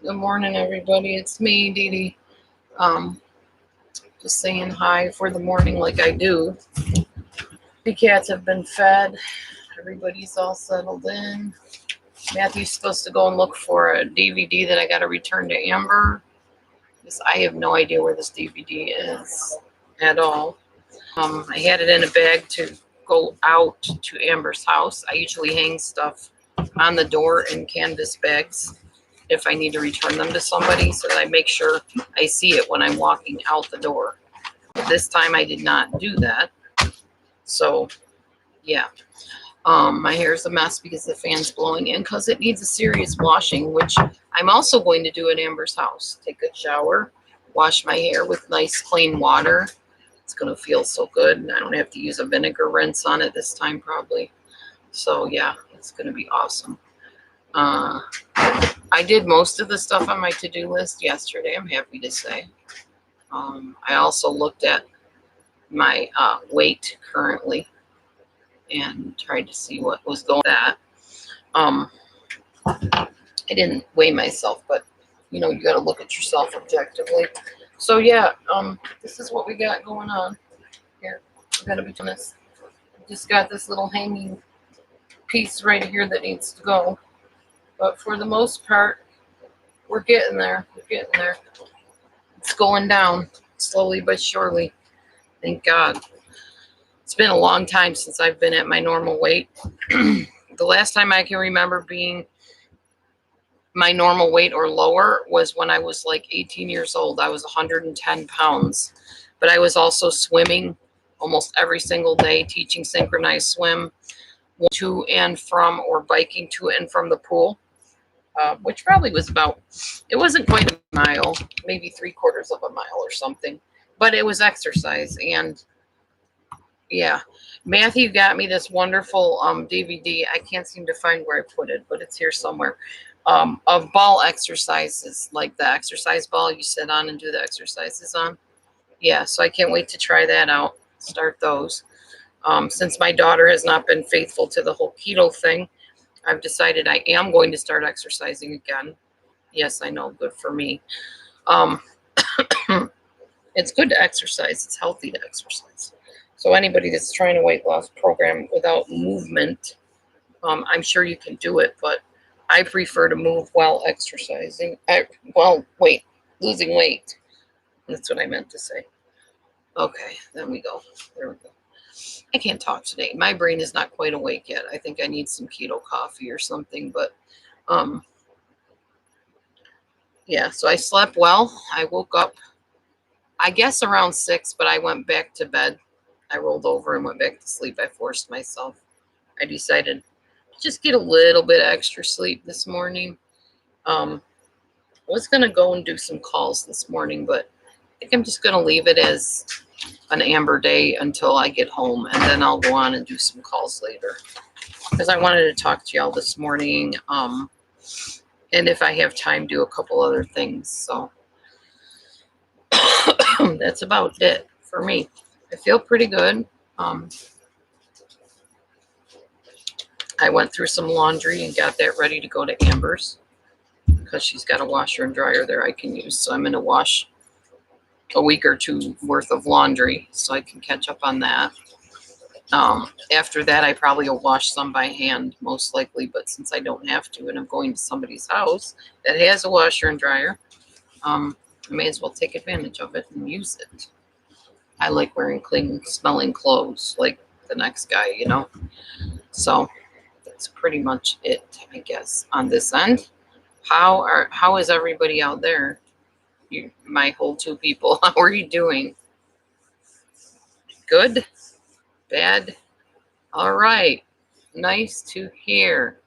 Good morning, everybody. It's me, Dee Dee. Um, just saying hi for the morning, like I do. The cats have been fed. Everybody's all settled in. Matthew's supposed to go and look for a DVD that I got to return to Amber, because I have no idea where this DVD is at all. I had it in a bag to go out to Amber's house. I usually hang stuff on the door in canvas bags if I need to return them to somebody, so that I make sure I see it when I'm walking out the door. This time I did not do that. So, yeah. My hair is a mess because the fan's blowing in, because it needs a serious washing, which I'm also going to do at Amber's house. Take a shower, wash my hair with nice clean water. It's going to feel so good, and I don't have to use a vinegar rinse on it this time probably. So, yeah, it's going to be awesome. I did most of the stuff on my to-do list yesterday, I'm happy to say. I also looked at my weight currently and tried to see what was going on with that. I didn't weigh myself, but you got to look at yourself objectively. So yeah, this is what we got going on here. We're gonna be doing this. Just got this little hanging piece right here that needs to go, but for the most part, we're getting there. It's going down slowly but surely. Thank God. It's been a long time since I've been at my normal weight. The last time I can remember being my normal weight or lower was when I was like 18 years old. I was 110 pounds. But I was also swimming almost every single day, teaching synchronized swim to and from, or biking to and from the pool, which probably was it wasn't quite a mile, maybe 3/4 of a mile or something. But it was exercise. And yeah, Matthew got me this wonderful DVD. I can't seem to find where I put it, but it's here somewhere. Of ball exercises, like the exercise ball you sit on and do the exercises on. Yeah, so I can't wait to try that out, start those. Since my daughter has not been faithful to the whole keto thing, I've decided I am going to start exercising again. Yes, I know, good for me. It's good to exercise. It's healthy to exercise. So anybody that's trying a weight loss program without movement, I'm sure you can do it, but I prefer to move while exercising. Losing weight. That's what I meant to say. Okay, then we go. There we go. I can't talk today. My brain is not quite awake yet. I think I need some keto coffee or something, but yeah, so I slept well. I woke up, I guess, around 6, but I went back to bed. I rolled over and went back to sleep. I forced myself. I decided to just get a little bit extra sleep this morning. I was going to go and do some calls this morning, but I think I'm just going to leave it as an Amber day until I get home, and then I'll go on and do some calls later, because I wanted to talk to y'all this morning, and if I have time, do a couple other things. So that's about it for me. I feel pretty good. I went through some laundry and got that ready to go to Amber's, because she's got a washer and dryer there I can use. So I'm going to wash a week or two worth of laundry so I can catch up on that. After that, I probably will wash some by hand, most likely, but since I don't have to and I'm going to somebody's house that has a washer and dryer, I may as well take advantage of it and use it. I like wearing clean smelling clothes like the next guy, So that's pretty much it, I guess, on this end. How is everybody out there? My whole 2 people, how are you doing? Good? Bad? All right. Nice to hear.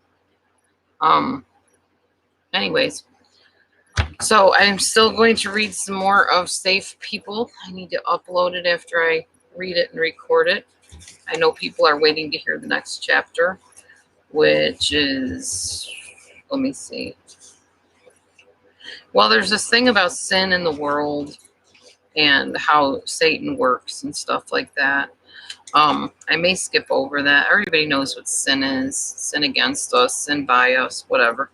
Anyways, so I'm still going to read some more of Safe People. I need to upload it after I read it and record it. I know people are waiting to hear the next chapter, which is, let me see. Well, there's this thing about sin in the world and how Satan works and stuff like that. I may skip over that. Everybody knows what sin is. Sin against us, sin by us, whatever.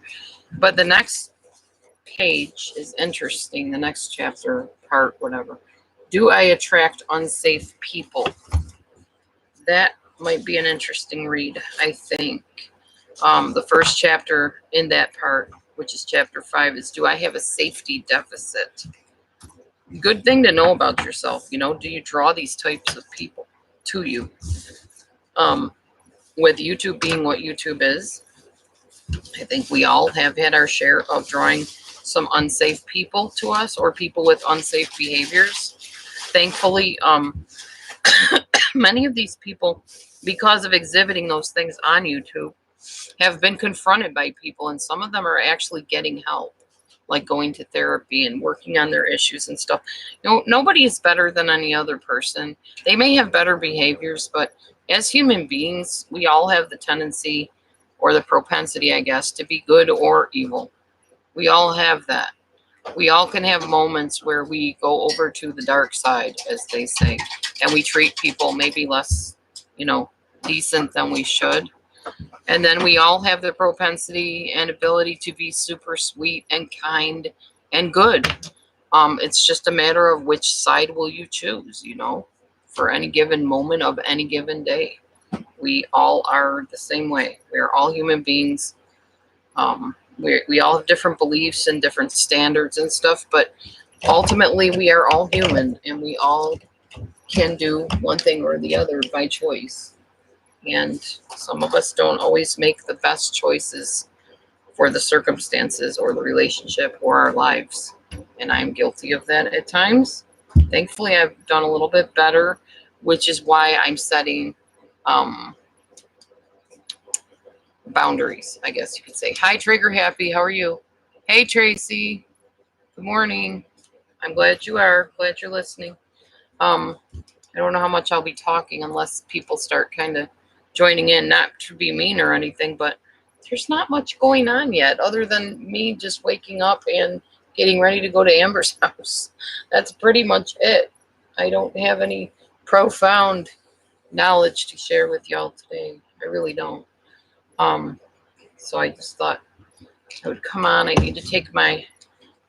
But the next page is interesting. The next chapter, part, whatever. Do I attract unsafe people? That might be an interesting read, I think. The first chapter in that part, which is chapter 5, is do I have a safety deficit? Good thing to know about yourself. Do you draw these types of people to you? With YouTube being what YouTube is, I think we all have had our share of drawing some unsafe people to us, or people with unsafe behaviors. Thankfully, many of these people, because of exhibiting those things on YouTube, have been confronted by people, and some of them are actually getting help, like going to therapy and working on their issues and stuff. Nobody is better than any other person. They may have better behaviors, but as human beings, we all have the tendency, or the propensity, I guess, to be good or evil. We all have that. We all can have moments where we go over to the dark side, as they say, and we treat people maybe less, decent than we should. And then we all have the propensity and ability to be super sweet and kind and good. It's just a matter of which side will you choose, for any given moment of any given day. We all are the same way. We're all human beings. We all have different beliefs and different standards and stuff, but ultimately we are all human, and we all can do one thing or the other by choice. And some of us don't always make the best choices for the circumstances or the relationship or our lives. And I'm guilty of that at times. Thankfully, I've done a little bit better, which is why I'm setting boundaries, I guess you could say. Hi, Trigger Happy. How are you? Hey, Tracy. Good morning. I'm glad you are. Glad you're listening. I don't know how much I'll be talking unless people start kind of joining in, not to be mean or anything, but there's not much going on yet other than me just waking up and getting ready to go to Amber's house. That's pretty much it. I don't have any profound knowledge to share with y'all today. I really don't. So I just thought I would come on. I need to take my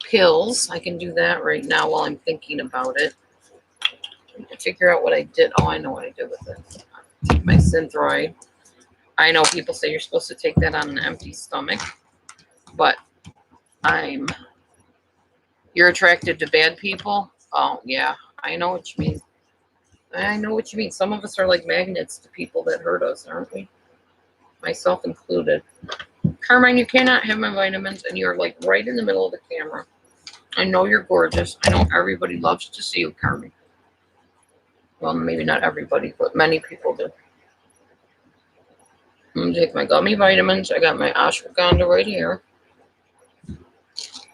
pills. I can do that right now while I'm thinking about it. I need to figure out what I did. Oh, I know what I did with it. Take my Synthroid. I know people say you're supposed to take that on an empty stomach, but you're attracted to bad people? Oh, yeah, I know what you mean. I know what you mean. Some of us are like magnets to people that hurt us, aren't we? Myself included. Carmine, you cannot have my vitamins, and you're like right in the middle of the camera. I know you're gorgeous. I know everybody loves to see you, Carmine. Well, maybe not everybody, but many people do. I'm going to take my gummy vitamins. I got my ashwagandha right here.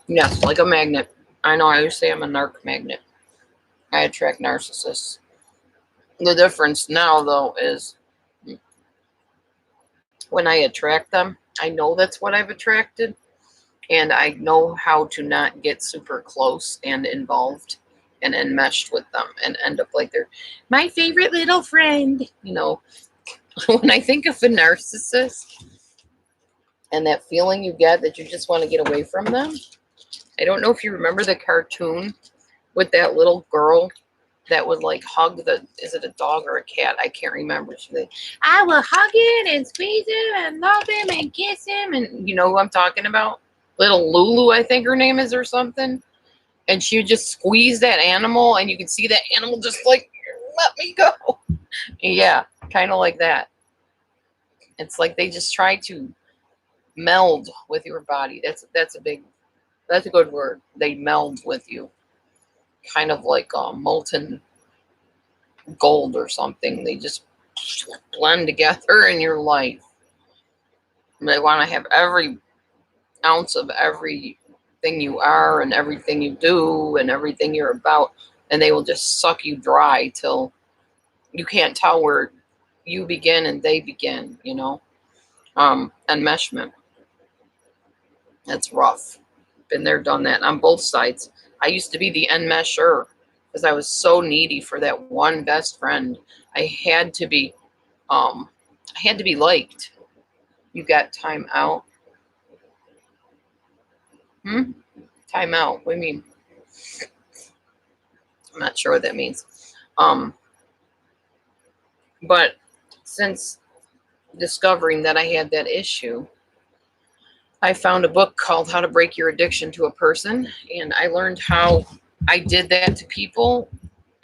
Yes, like a magnet. I know I always say I'm a narc magnet. I attract narcissists. The difference now, though, is when I attract them, I know that's what I've attracted, and I know how to not get super close and involved and enmeshed with them and end up like they're my favorite little friend. When I think of a narcissist and that feeling you get that you just want to get away from them, I don't know if you remember the cartoon with that little girl that would like hug is it a dog or a cat? I can't remember. She's like, I will hug it and squeeze him and love him and kiss him. And you know who I'm talking about? Little Lulu, I think her name is, or something. And she would just squeeze that animal, and you could see that animal just like, let me go. Yeah, kind of like that. It's like they just try to meld with your body. That's a good word. They meld with you. Kind of like molten gold or something. They just blend together in your life. They want to have every ounce of everything you are and everything you do and everything you're about, and they will just suck you dry till you can't tell where you begin and they begin, enmeshment. That's rough. Been there, done that on both sides. I used to be the enmesher because I was so needy for that one best friend. I had to be liked. You got time out? Time out. What do you mean? I'm not sure what that means. But since discovering that I had that issue, I found a book called How to Break Your Addiction to a Person, and I learned how I did that to people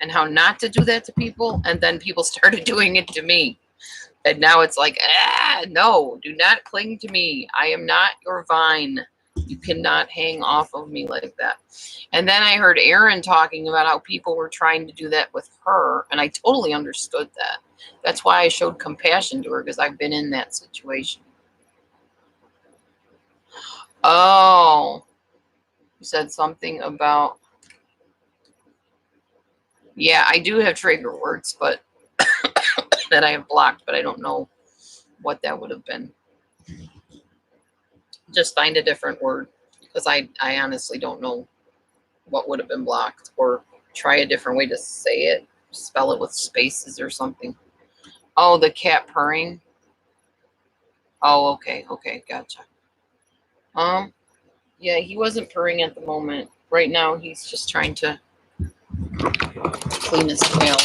and how not to do that to people, and then people started doing it to me. And now it's like, no, do not cling to me. I am not your vine. You cannot hang off of me like that. And then I heard Erin talking about how people were trying to do that with her, and I totally understood that. That's why I showed compassion to her, because I've been in that situation. Oh, you said something about, yeah, I do have trigger words, but that I have blocked, but I don't know what that would have been. Just find a different word, because I honestly don't know what would have been blocked, or try a different way to say it. Spell it with spaces or something. Oh, the cat purring. Oh, okay, gotcha. Yeah, he wasn't purring at the moment. Right now, he's just trying to clean his tail.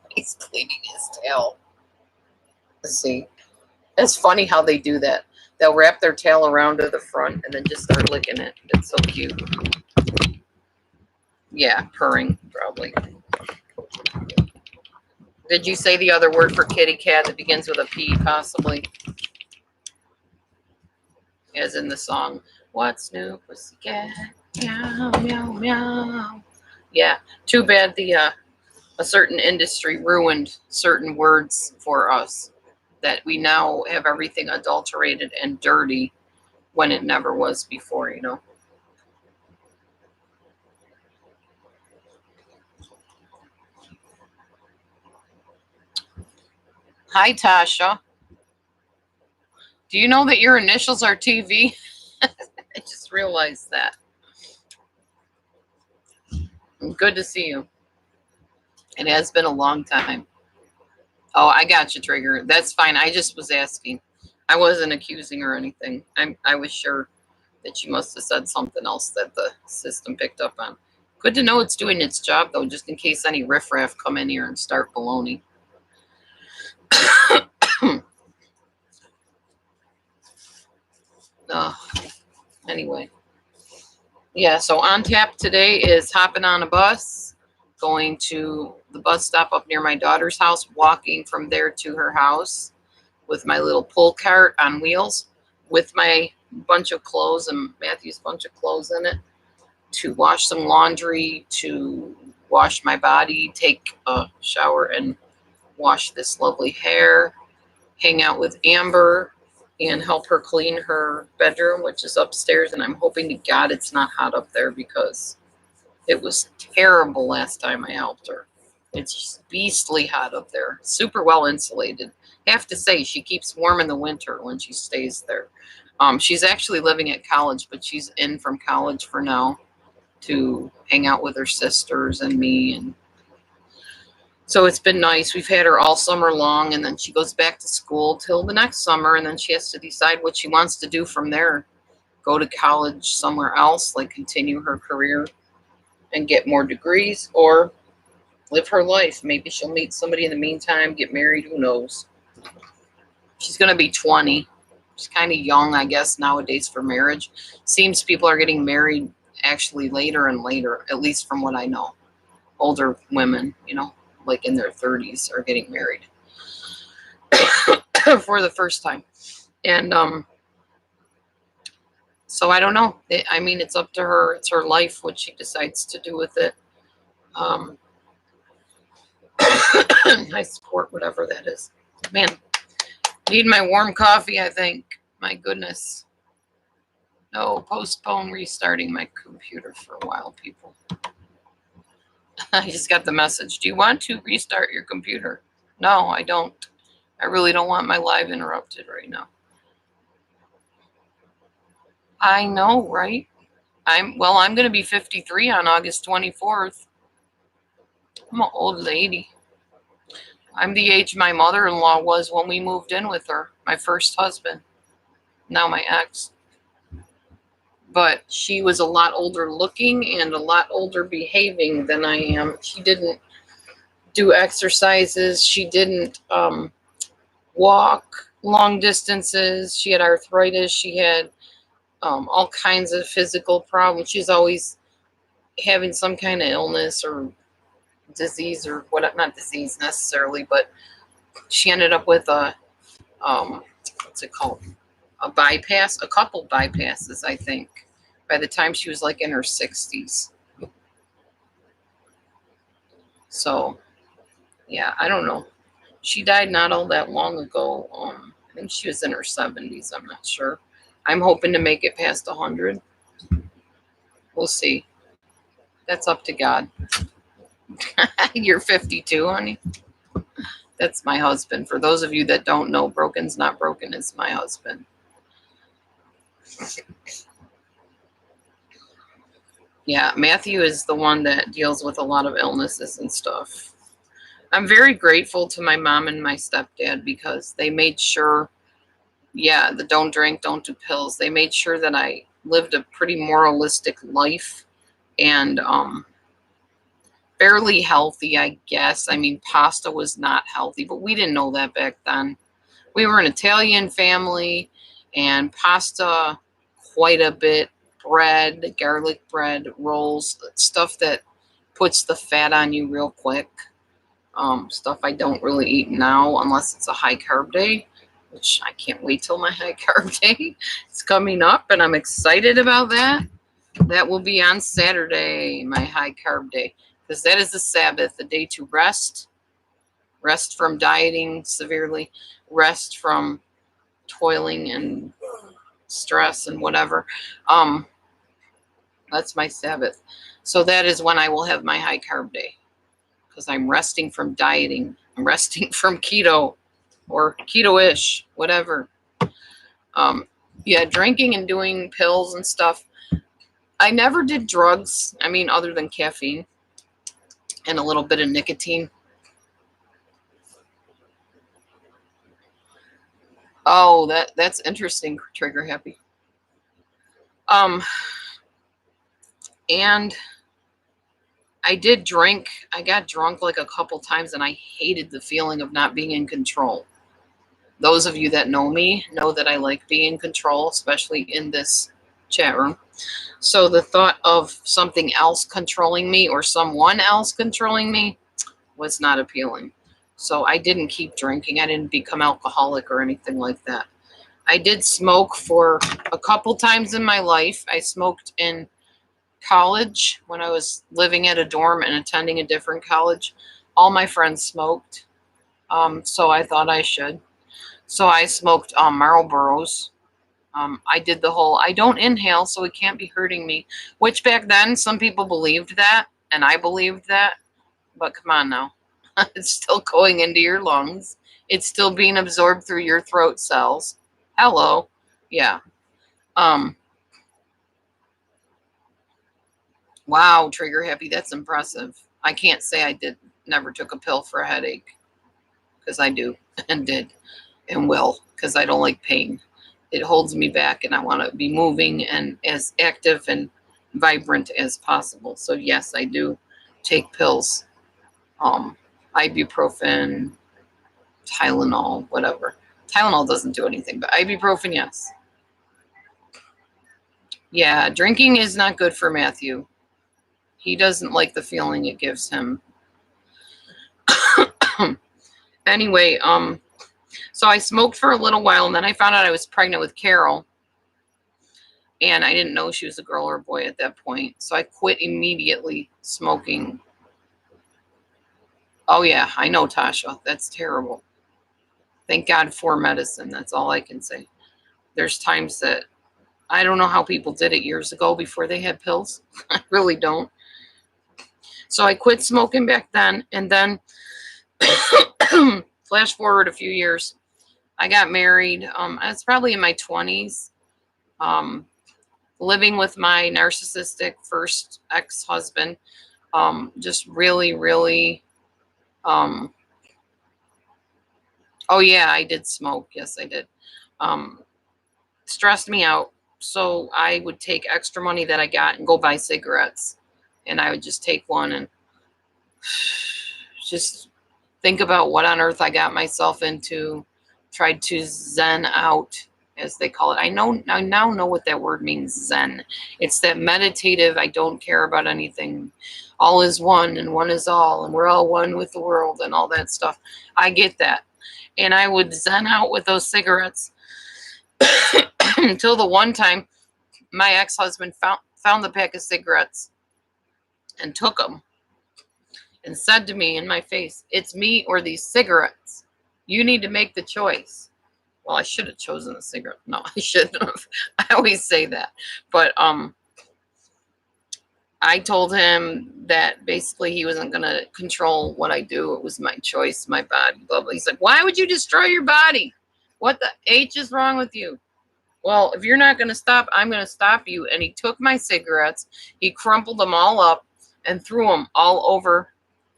He's cleaning his tail. Let's see. It's funny how they do that. They'll wrap their tail around to the front and then just start licking it. It's so cute. Yeah, purring, probably. Did you say the other word for kitty cat that begins with a P, possibly? As in the song, What's New, Pussycat? Meow, meow, meow. Yeah, too bad a certain industry ruined certain words for us, that we now have everything adulterated and dirty when it never was before, you know. Hi, Tasha. Do you know that your initials are TV? I just realized that. Good to see you. It has been a long time. Oh, I got you, Trigger. That's fine. I just was asking. I wasn't accusing or anything. I was sure that you must have said something else that the system picked up on. Good to know it's doing its job, though, just in case any riffraff come in here and start baloney. Anyway. Yeah, so on tap today is hopping on a bus, going to the bus stop up near my daughter's house, walking from there to her house with my little pull cart on wheels with my bunch of clothes and Matthew's bunch of clothes in it, to wash some laundry, to wash my body, take a shower and wash this lovely hair, hang out with Amber, and help her clean her bedroom, which is upstairs. And I'm hoping to God it's not hot up there, because it was terrible last time I helped her. It's just beastly hot up there. Super well insulated. Have to say, she keeps warm in the winter when she stays there. She's actually living at college, but she's in from college for now to hang out with her sisters and me, and so it's been nice. We've had her all summer long, and then she goes back to school till the next summer, and then she has to decide what she wants to do from there. Go to college somewhere else, like continue her career and get more degrees, or live her life. Maybe she'll meet somebody in the meantime, get married, who knows. She's going to be 20. She's kind of young, I guess, nowadays for marriage. Seems people are getting married actually later and later, at least from what I know. Older women, you know, like in their 30s, are getting married for the first time. And so I don't know. I mean, it's up to her. It's her life, what she decides to do with it. I support whatever that is. Man, need my warm coffee, I think. My goodness. No, postpone restarting my computer for a while, people. I just got the message. Do you want to restart your computer? No, I don't. I really don't want my live interrupted right now. I know, right? I'm going to be 53 on August 24th. I'm an old lady. I'm the age my mother-in-law was when we moved in with her, my first husband. Now my ex. but she was a lot older looking and a lot older behaving than I am. She didn't do exercises. She didn't walk long distances. She had arthritis. She had all kinds of physical problems. She's always having some kind of illness or disease or what, not disease necessarily, but she ended up with a, what's it called? A bypass, a couple bypasses, I think, by the time she was like in her 60s. So, yeah, I don't know. She died not all that long ago. I think she was in her 70s. I'm not sure. I'm hoping to make it past 100. We'll see. That's up to God. You're 52, honey. That's my husband. For those of you that don't know, Broken's Not Broken is my husband. Yeah, Matthew is the one that deals with a lot of illnesses and stuff. I'm very grateful to my mom and my stepdad because they made sure, yeah, the don't drink, don't do pills. They made sure that I lived a pretty moralistic life and fairly healthy, I guess. I mean, pasta was not healthy, but we didn't know that back then. We were an Italian family and pasta quite a bit, bread, garlic bread, rolls, stuff that puts the fat on you real quick. Stuff I don't really eat now unless it's a high carb day, which I can't wait till my high carb day. It's coming up and I'm excited about that. That will be on Saturday, my high carb day, because that is the Sabbath, the day to rest, rest from dieting severely, rest from toiling and stress and whatever. That's my Sabbath. So that is when I will have my high carb day because I'm resting from dieting. I'm resting from keto or keto-ish, whatever. Yeah, drinking and doing pills and stuff. I never did drugs. I mean, other than caffeine and a little bit of nicotine. Oh, that's interesting, Trigger Happy. And I did drink. I got drunk like a couple times and I hated the feeling of not being in control. Those of you that know me know that I like being in control, especially in this chat room. So the thought of something else controlling me or someone else controlling me was not appealing. So I didn't keep drinking. I didn't become alcoholic or anything like that. I did smoke for a couple times in my life. I smoked in college when I was living at a dorm and attending a different college. All my friends smoked, so I thought I should. So I smoked Marlboros. I did the whole, I don't inhale, so it can't be hurting me, which back then some people believed that, and I believed that, but come on now. It's still going into your lungs. It's still being absorbed through your throat cells. Hello. Yeah. Wow, Trigger Happy, that's impressive. I can't say I never took a pill for a headache, because I do and did and will, because I don't like pain. It holds me back and I want to be moving and as active and vibrant as possible. So yes, I do take pills. Ibuprofen, Tylenol, whatever. Tylenol doesn't do anything, but ibuprofen, yes. Yeah, drinking is not good for Matthew. He doesn't like the feeling it gives him. Anyway, so I smoked for a little while, and then I found out I was pregnant with Carol, and I didn't know she was a girl or a boy at that point. So I quit immediately smoking. Oh yeah, I know, Tasha. That's terrible. Thank God for medicine. That's all I can say. There's times that I don't know how people did it years ago before they had pills. I really don't. So I quit smoking back then, and then flash forward a few years, I got married. I was probably in my 20s, living with my narcissistic first ex-husband. Just really, really. Oh yeah, I did smoke. Yes, I did. Stressed me out. So I would take extra money that I got and go buy cigarettes. And I would just take one and just think about what on earth I got myself into. Tried to zen out, as they call it. I now know what that word means, zen. It's that meditative, I don't care about anything. All is one and one is all, and we're all one with the world and all that stuff. I get that. And I would zen out with those cigarettes until the one time my ex-husband found the pack of cigarettes and took them and said to me in my face, "It's me or these cigarettes. You need to make the choice." Well, I should have chosen the cigarette. No, I shouldn't have. I always say that. But I told him that basically he wasn't going to control what I do. It was my choice, my body, blah, blah. He's like, "Why would you destroy your body? What the H is wrong with you?" Well, if you're not going to stop, I'm going to stop you. And he took my cigarettes, he crumpled them all up and threw them all over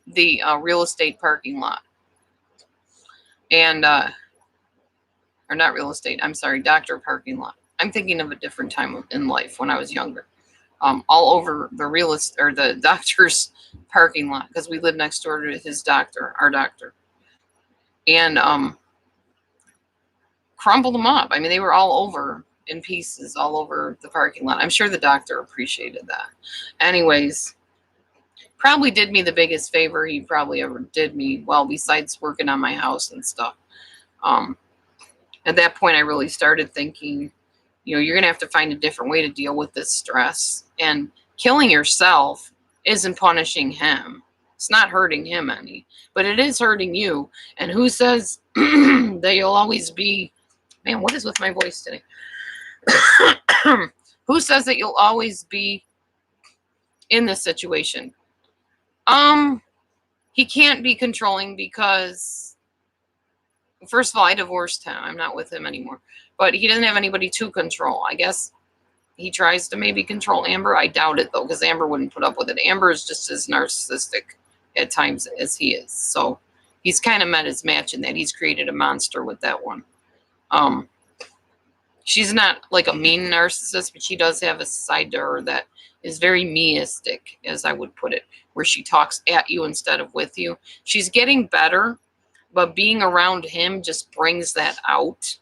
the real estate parking lot. And, or not real estate, I'm sorry, doctor parking lot. I'm thinking of a different time in life when I was younger. All over the real estate or the doctor's parking lot, because we lived next door to his doctor, our doctor. And crumpled them up. I mean, they were all over in pieces all over the parking lot. I'm sure the doctor appreciated that. Anyways, probably did me the biggest favor he probably ever did me, well, besides working on my house and stuff. At that point, I really started thinking, you're going to have to find a different way to deal with this stress. And killing yourself isn't punishing him. It's not hurting him any, but it is hurting you. And who says that you'll always be, man, what is with my voice today? Who says that you'll always be in this situation? He can't be controlling because, first of all, I divorced him. I'm not with him anymore. But he doesn't have anybody to control. I guess he tries to maybe control Amber. I doubt it, though, because Amber wouldn't put up with it. Amber is just as narcissistic at times as he is. So he's kind of met his match in that. He's created a monster with that one. She's not like a mean narcissist, but she does have a side to her that is very meistic, as I would put it, where she talks at you instead of with you. She's getting better, but being around him just brings that out.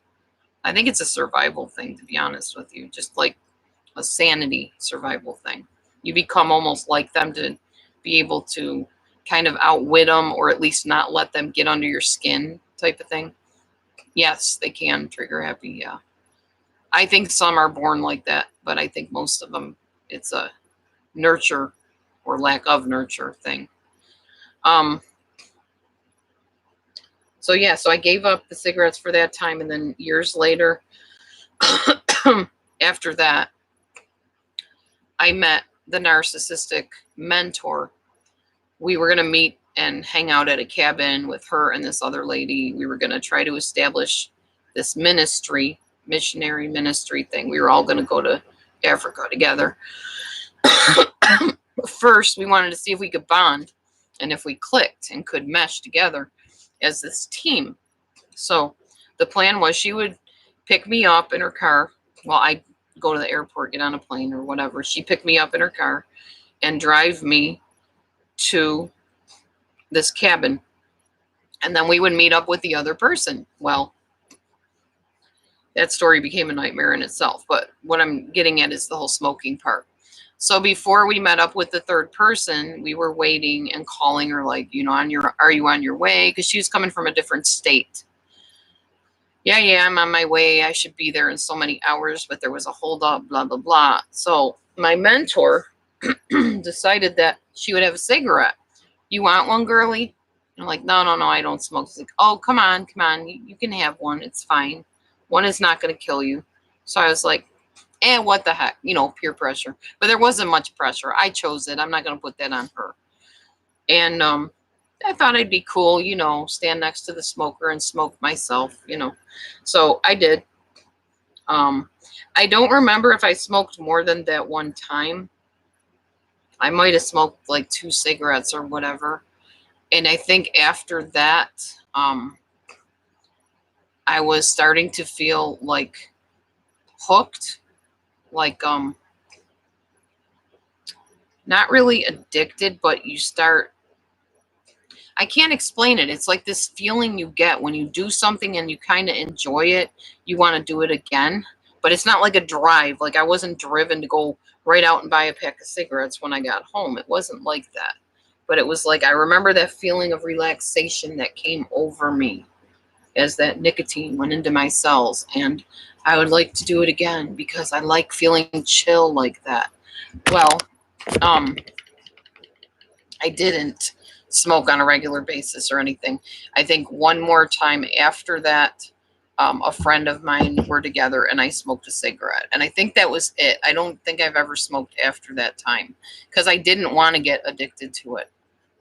I think it's a survival thing, to be honest with you, just like a sanity survival thing. You become almost like them to be able to kind of outwit them, or at least not let them get under your skin type of thing. Yes, they can trigger happy, yeah. I think some are born like that, but I think most of them, it's a nurture or lack of nurture thing. So yeah, so I gave up the cigarettes for that time, and then years later, after that, I met the narcissistic mentor. We were going to meet and hang out at a cabin with her and this other lady. We were going to try to establish this missionary ministry thing. We were all going to go to Africa together. First, we wanted to see if we could bond and if we clicked and could mesh together as this team. So the plan was she would pick me up in her car. Well, I'd go to the airport, get on a plane or whatever. She picked me up in her car and drive me to this cabin. And then we would meet up with the other person. Well, that story became a nightmare in itself. But what I'm getting at is the whole smoking part. So before we met up with the third person, we were waiting and calling her like, are you on your way? Because she was coming from a different state. Yeah, I'm on my way. I should be there in so many hours, but there was a holdup, blah, blah, blah. So my mentor decided that she would have a cigarette. You want one, girly? I'm like, no, I don't smoke. She's like, oh, come on. You can have one. It's fine. One is not going to kill you. So I was like, what the heck? Peer pressure. But there wasn't much pressure. I chose it. I'm not going to put that on her. And I thought I'd be cool, stand next to the smoker and smoke myself, So I did. I don't remember if I smoked more than that one time. I might have smoked like 2 cigarettes or whatever. And I think after that, I was starting to feel like hooked. like not really addicted, but you start, I can't explain it. It's like this feeling you get when you do something and you kind of enjoy it. You want to do it again, but it's not like a drive. Like I wasn't driven to go right out and buy a pack of cigarettes when I got home. It wasn't like that. But it was like I remember that feeling of relaxation that came over me as that nicotine went into my cells, and I would like to do it again because I like feeling chill like that. Well, um I didn't smoke on a regular basis or anything. I think one more time after that, a friend of mine were together and I smoked a cigarette. And I think that was it. I don't think I've ever smoked after that time because I didn't want to get addicted to it.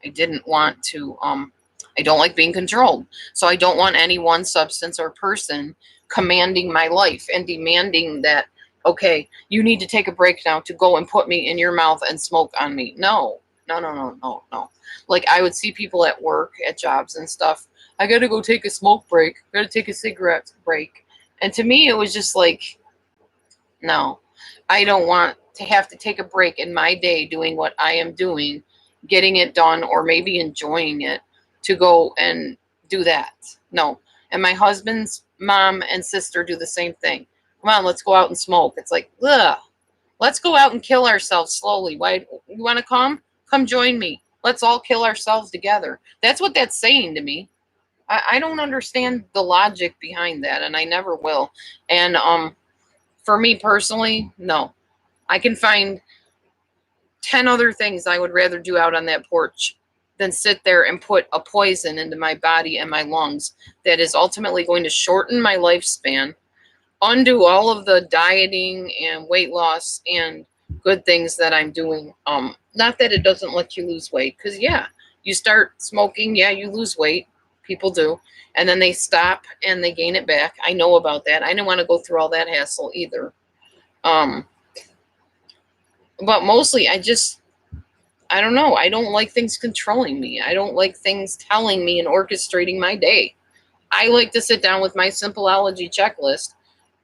I didn't want to, I don't like being controlled. So I don't want any one substance or person commanding my life and demanding that, okay, you need to take a break now to go and put me in your mouth and smoke on me. No, no, no, no, no, no. Like I would see people at work, at jobs and stuff. I got to go take a smoke break. Got to take a cigarette break. And to me, it was just like, no, I don't want to have to take a break in my day doing what I am doing, getting it done, or maybe enjoying it to go and do that. No. And my husband's mom and sister do the same thing. Come on, let's go out and smoke. It's like, ugh, let's go out and kill ourselves slowly. Why, you want to come? Come join me. Let's all kill ourselves together. That's what that's saying to me. I don't understand the logic behind that, and I never will. And for me personally, no. I can find 10 other things I would rather do out on that porch than sit there and put a poison into my body and my lungs that is ultimately going to shorten my lifespan, undo all of the dieting and weight loss and good things that I'm doing. Not that it doesn't let you lose weight, because yeah, you start smoking, yeah, you lose weight. People do. And then they stop and they gain it back. I know about that. I didn't want to go through all that hassle either. Um, but mostly I don't know. I don't like things controlling me. I don't like things telling me and orchestrating my day. I like to sit down with my Simpleology checklist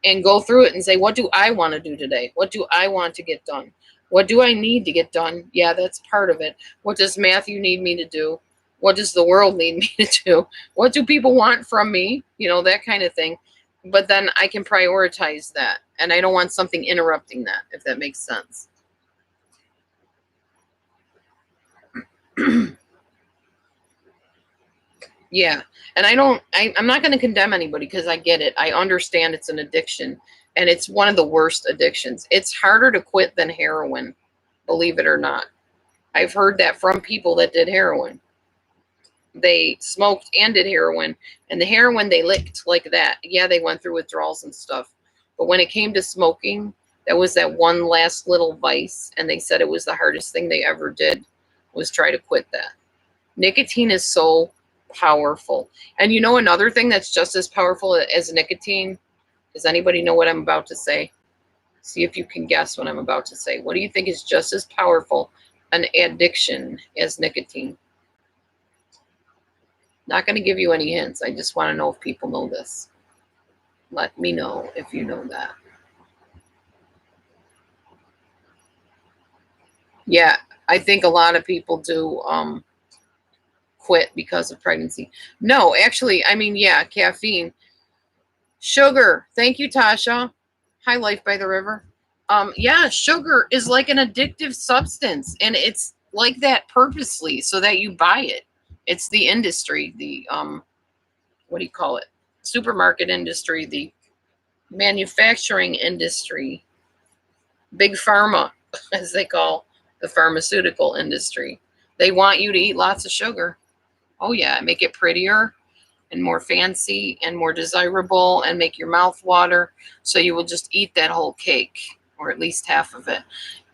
and go through it and say, what do I want to do today? What do I want to get done? What do I need to get done? Yeah, that's part of it. What does Matthew need me to do? What does the world need me to do? What do people want from me? You know, that kind of thing. But then I can prioritize that. And I don't want something interrupting that, if that makes sense. Yeah. And I'm not going to condemn anybody because I get it. I understand it's an addiction, and it's one of the worst addictions. It's harder to quit than heroin, believe it or not. I've heard that from people that did heroin. They smoked and did heroin, and the heroin they licked like that. Yeah, they went through withdrawals and stuff. But when it came to smoking, that was that one last little vice, and they said it was the hardest thing they ever did was try to quit that. Nicotine is so powerful. And you know another thing that's just as powerful as nicotine? Does anybody know what I'm about to say? See if you can guess what I'm about to say. What do you think is just as powerful an addiction as nicotine? Not going to give you any hints. I just want to know if people know this. Let me know if you know that. Yeah, I think a lot of people do quit because of pregnancy. No, actually, I mean, yeah, caffeine. Sugar. Thank you, Tasha. Hi, Life by the River. Yeah, sugar is like an addictive substance, and it's like that purposely so that you buy it. It's the industry, the what do you call it? Supermarket industry, the manufacturing industry, big pharma, as they call the pharmaceutical industry. They want you to eat lots of sugar. Oh yeah, make it prettier and more fancy and more desirable and make your mouth water. So you will just eat that whole cake, or at least half of it.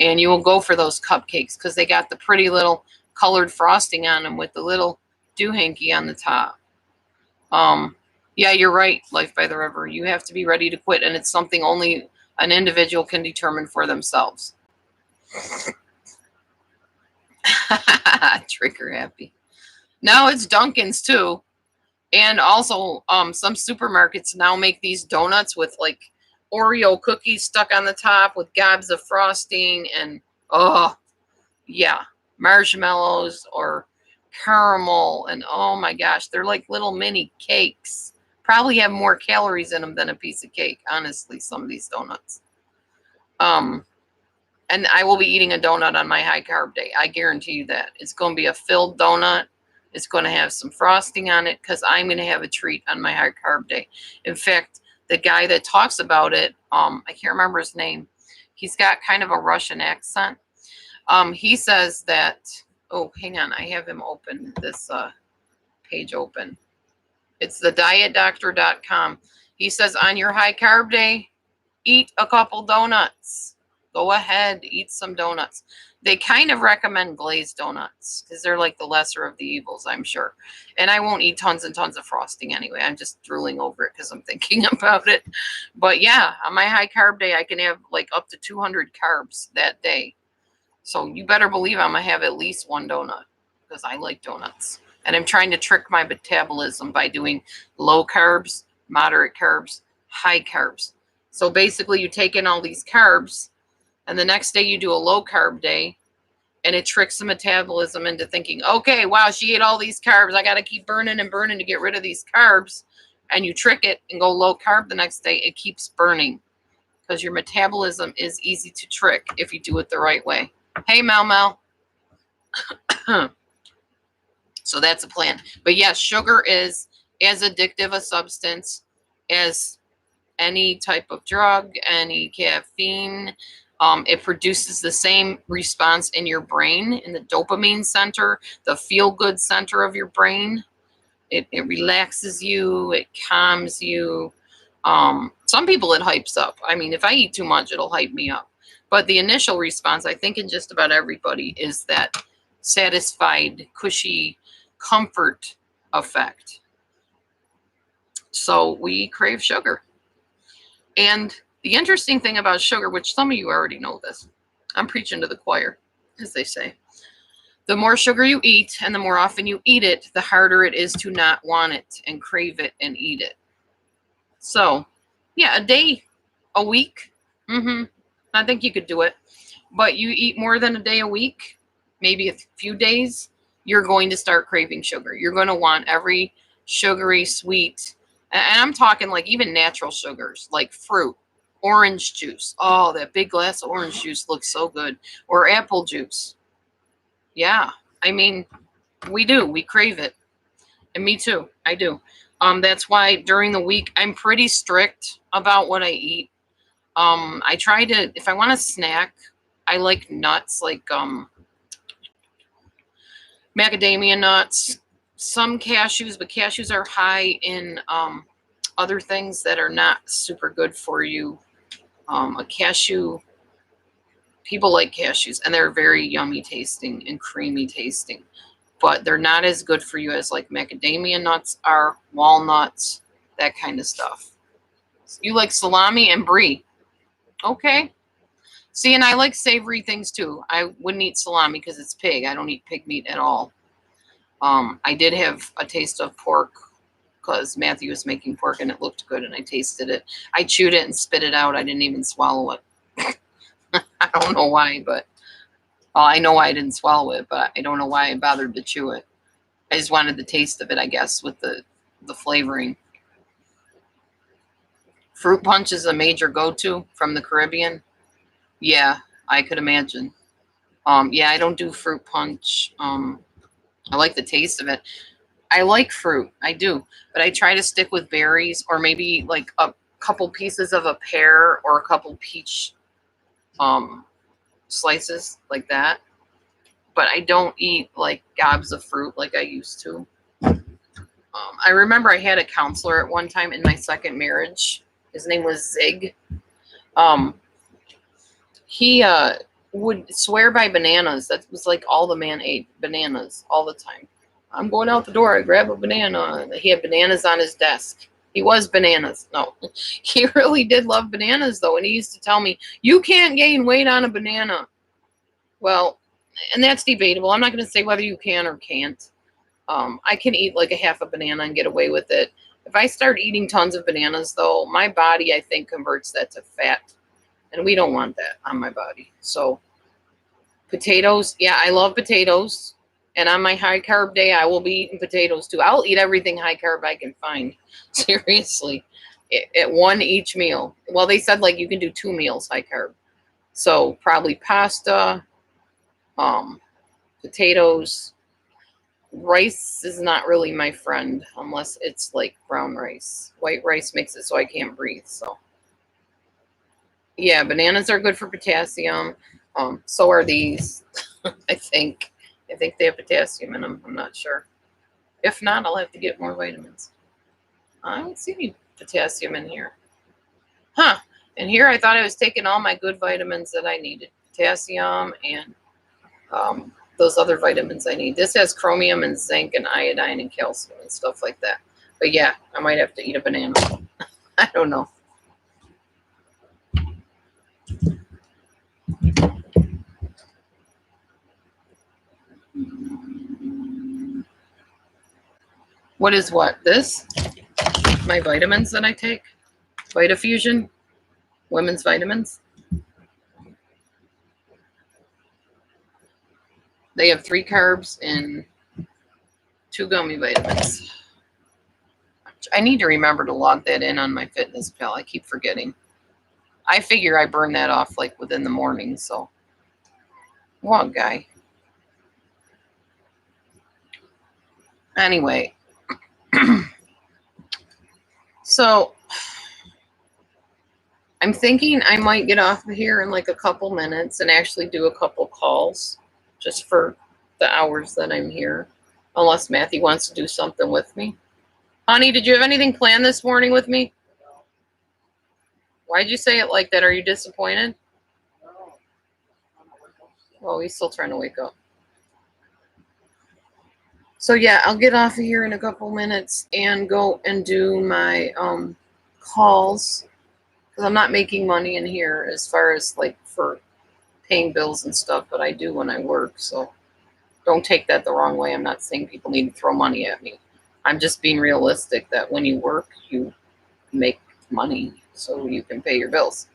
And you will go for those cupcakes because they got the pretty little colored frosting on them with the little doohickey on the top. Yeah, you're right, Life by the River. You have to be ready to quit, and it's something only an individual can determine for themselves. Trigger happy. Now it's Dunkin's too. And also, some supermarkets now make these donuts with like Oreo cookies stuck on the top with gobs of frosting and, oh, yeah, marshmallows or caramel. And oh my gosh, they're like little mini cakes. Probably have more calories in them than a piece of cake, honestly, some of these donuts. And I will be eating a donut on my high carb day. I guarantee you that. It's going to be a filled donut. It's going to have some frosting on it because I'm going to have a treat on my high carb day. In fact, the guy that talks about it, I can't remember his name. He's got kind of a Russian accent. He says that, oh, hang on. I have him open, this page open. It's the dietdoctor.com. He says on your high carb day, eat a couple donuts. Go ahead, eat some donuts. They kind of recommend glazed donuts because they're like the lesser of the evils, I'm sure. And I won't eat tons and tons of frosting anyway. I'm just drooling over it because I'm thinking about it. But yeah, on my high carb day, I can have like up to 200 carbs that day. So you better believe I'm going to have at least one donut because I like donuts. And I'm trying to trick my metabolism by doing low carbs, moderate carbs, high carbs. So basically you take in all these carbs, and the next day you do a low carb day, and it tricks the metabolism into thinking, okay, wow, she ate all these carbs. I got to keep burning and burning to get rid of these carbs. And you trick it and go low carb the next day. It keeps burning because your metabolism is easy to trick if you do it the right way. Hey, Mel. So that's a plan. But yes, sugar is as addictive a substance as any type of drug, any caffeine. It produces the same response in your brain, in the dopamine center, the feel-good center of your brain. It relaxes you. It calms you. Some people it hypes up. I mean, if I eat too much, it'll hype me up. But the initial response, I think in just about everybody, is that satisfied, cushy comfort effect. So we crave sugar. And the interesting thing about sugar, which some of you already know this, I'm preaching to the choir, as they say. The more sugar you eat and the more often you eat it, the harder it is to not want it and crave it and eat it. So, yeah, a day, a week, I think you could do it. But you eat more than a day a week, maybe a few days, you're going to start craving sugar. You're going to want every sugary, sweet, and I'm talking like even natural sugars, like fruit, orange juice. Oh, that big glass of orange juice looks so good. Or apple juice. Yeah, I mean, we do. We crave it. And me too. I do. That's why during the week, I'm pretty strict about what I eat. I try to, if I want a snack, I like nuts, like macadamia nuts, some cashews, but cashews are high in other things that are not super good for you. A cashew, people like cashews, and they're very yummy tasting and creamy tasting, but they're not as good for you as like macadamia nuts are, walnuts, that kind of stuff. You like salami and brie. Okay. See, and I like savory things too. I wouldn't eat salami because it's pig. I don't eat pig meat at all. I did have a taste of pork because Matthew was making pork and it looked good and I tasted it. I chewed it and spit it out. I didn't even swallow it. I don't know why, but I know why I didn't swallow it, but I don't know why I bothered to chew it. I just wanted the taste of it, I guess, with the flavoring. Fruit punch is a major go-to from the Caribbean. Yeah, I could imagine. Yeah, I don't do fruit punch. I like the taste of it. I like fruit, I do, but I try to stick with berries or maybe like a couple pieces of a pear or a couple peach slices like that. But I don't eat like gobs of fruit like I used to. I remember I had a counselor at one time in my second marriage. His name was Zig. He would swear by bananas. That was like all the man ate, bananas all the time. I'm going out the door. I grab a banana. He had bananas on his desk. He was bananas. No, he really did love bananas though. And he used to tell me, you can't gain weight on a banana. Well, and that's debatable. I'm not going to say whether you can or can't. I can eat like a half a banana and get away with it. If I start eating tons of bananas, though, my body, I think, converts that to fat. And we don't want that on my body. So potatoes, yeah, I love potatoes. And on my high carb day, I will be eating potatoes too. I'll eat everything high carb I can find. Seriously. At one each meal. Well, they said like you can do 2 meals high carb. So probably pasta, potatoes. Rice is not really my friend unless it's like brown rice. White rice makes it so I can't breathe. So yeah, bananas are good for potassium. So are these. I think. I think they have potassium in them. I'm not sure. If not, I'll have to get more vitamins. I don't see any potassium in here. Huh. And here I thought I was taking all my good vitamins that I needed. Potassium and those other vitamins I need. This has chromium and zinc and iodine and calcium and stuff like that. But yeah, I might have to eat a banana. I don't know. What is what? This? My vitamins that I take? Vitafusion? Women's vitamins? They have 3 carbs and 2 gummy vitamins. I need to remember to log that in on my Fitness Pal. I keep forgetting. I figure I burn that off like within the morning, so. What guy? Anyway. So, I'm thinking I might get off of here in like a couple minutes and actually do a couple calls just for the hours that I'm here. Unless Matthew wants to do something with me. Honey, did you have anything planned this morning with me? Why'd you say it like that? Are you disappointed? Oh, he's still trying to wake up. So yeah, I'll get off of here in a couple minutes and go and do my calls because I'm not making money in here as far as like for paying bills and stuff, but I do when I work. So don't take that the wrong way. I'm not saying people need to throw money at me. I'm just being realistic that when you work, you make money so you can pay your bills.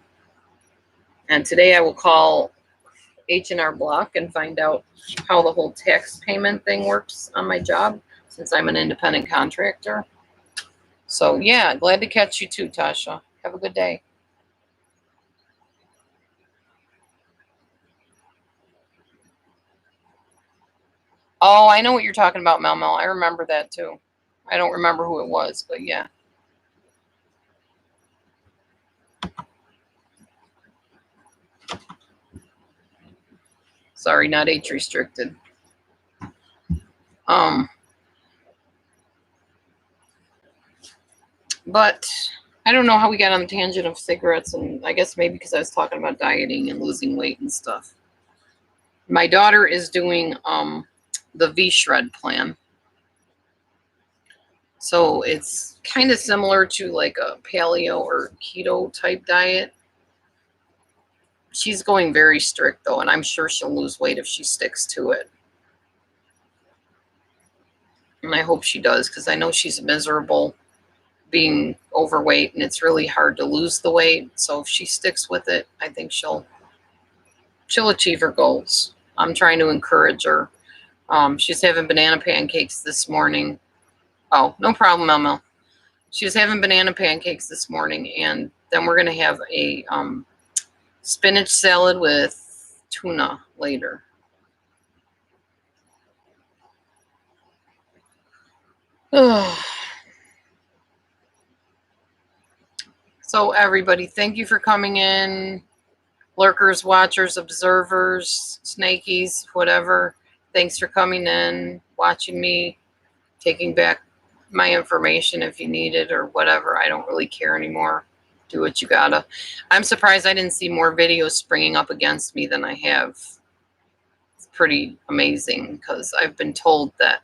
And today I will call H&R Block and find out how the whole tax payment thing works on my job since I'm an independent contractor. So yeah, glad to catch you too, Tasha. Have a good day. Oh, I know what you're talking about, Mel Mel. I remember that too. I don't remember who it was, but yeah. Sorry, not age restricted. But I don't know how we got on the tangent of cigarettes, and I guess maybe because I was talking about dieting and losing weight and stuff. My daughter is doing the V-Shred plan. So it's kind of similar to like a paleo or keto type diet. She's going very strict though, and I'm sure she'll lose weight if she sticks to it. And I hope she does because I know she's miserable being overweight and it's really hard to lose the weight. So if she sticks with it, I think she'll achieve her goals. I'm trying to encourage her. She's having banana pancakes this morning. Oh, no problem, Mel. She was having banana pancakes this morning, and then we're going to have a spinach salad with tuna later. So everybody, thank you for coming in. Lurkers, watchers, observers, snakies, whatever. Thanks for coming in, watching me, taking back my information if you need it or whatever. I don't really care anymore. Do what you gotta. I'm surprised I didn't see more videos springing up against me than I have. It's pretty amazing because I've been told that